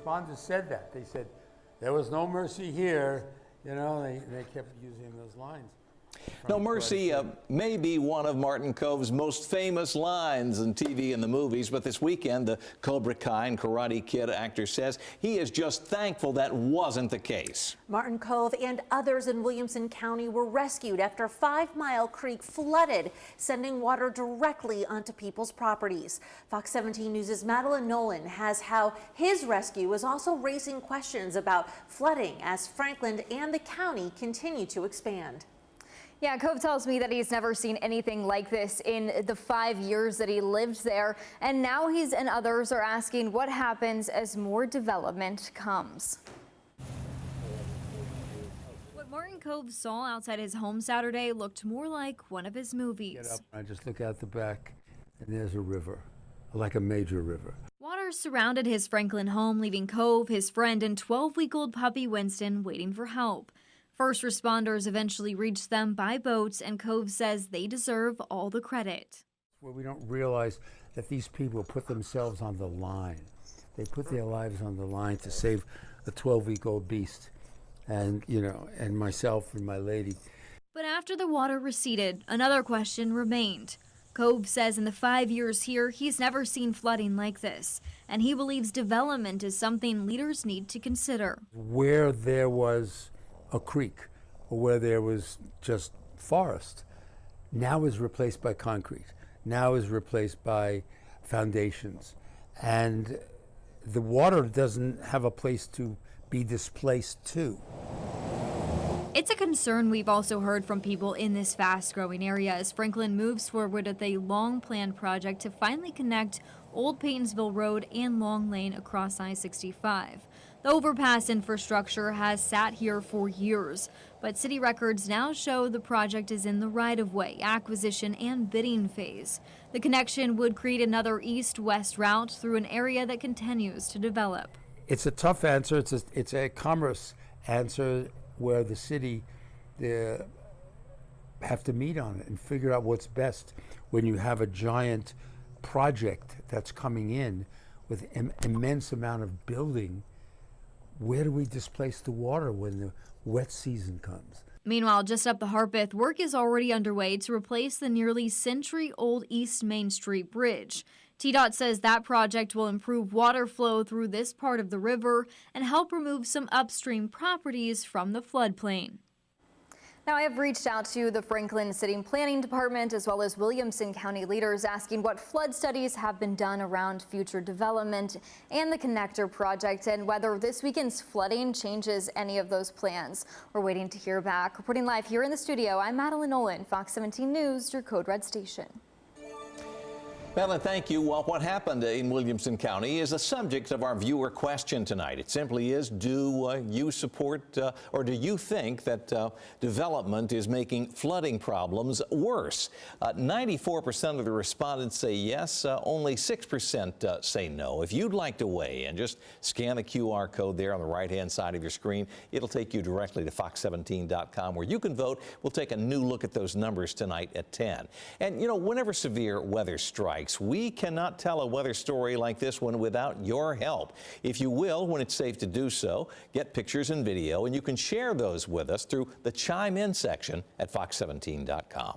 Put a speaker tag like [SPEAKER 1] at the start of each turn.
[SPEAKER 1] responders said that. They said, there was no mercy here. You know, they kept using those lines.
[SPEAKER 2] No mercy may be one of Martin Kove's most famous lines in TV and the movies, but this weekend the Cobra Kai and Karate Kid actor says he is just thankful that wasn't the case.
[SPEAKER 3] Martin Kove and others in Williamson County were rescued after 5 Mile Creek flooded, sending water directly onto people's properties. Fox 17 News' Madeline Nolan has how his rescue is also raising questions about flooding as Franklin and the county continue to expand.
[SPEAKER 4] Yeah, Kove tells me that he's never seen anything like this in the 5 years that he lived there. And now he and others are asking what happens as more development comes. What Martin Kove saw outside his home Saturday looked more like one of his movies.
[SPEAKER 1] Get up, I just look out the back, and there's a river, like a major river.
[SPEAKER 4] Water surrounded his Franklin home, leaving Kove, his friend, and 12-week-old puppy Winston waiting for help. First responders eventually reached them by boat, and Kove says they deserve all the credit.
[SPEAKER 1] Where we don't realize that these people put themselves on the line. They put their lives on the line to save a 12-week-old beast, and and myself and my lady.
[SPEAKER 4] But after the water receded, another question remained. Kove says in the 5 years here, he's never seen flooding like this, and he believes development is something leaders need to consider.
[SPEAKER 1] Where there was a creek, or where there was just forest, now is replaced by concrete, now is replaced by foundations, and the water doesn't have a place to be displaced to.
[SPEAKER 4] It's a concern we've also heard from people in this fast-growing area as Franklin moves forward with a long-planned project to finally connect Old Paynesville Road and Long Lane across I-65. The overpass infrastructure has sat here for years, but city records now show the project is in the right-of-way, acquisition, and bidding phase. The connection would create another east-west route through an area that continues to develop.
[SPEAKER 1] It's a tough answer. It's a commerce answer where the city have to meet on it and figure out what's best when you have a giant project that's coming in with an immense amount of building. Where do we displace the water when the wet season comes?
[SPEAKER 4] Meanwhile, just up the Harpeth, work is already underway to replace the nearly century-old East Main Street Bridge. TDOT says that project will improve water flow through this part of the river and help remove some upstream properties from the floodplain. Now, I have reached out to the Franklin City Planning Department as well as Williamson County leaders asking what flood studies have been done around future development and the connector project and whether this weekend's flooding changes any of those plans. We're waiting to hear back. Reporting live here in the studio, I'm Madeline Nolan, Fox 17 News, your Code Red station.
[SPEAKER 2] Madeline, thank you. Well, what happened in Williamson County is the subject of our viewer question tonight. It simply is, do you support or do you think that development is making flooding problems worse? 94% of the respondents say yes, only 6% say no. If you'd like to weigh in, just scan the QR code there on the right-hand side of your screen. It'll take you directly to fox17.com where you can vote. We'll take a new look at those numbers tonight at 10. And, whenever severe weather strikes, we cannot tell a weather story like this one without your help. If you will, when it's safe to do so, get pictures and video, and you can share those with us through the Chime In section at fox17.com.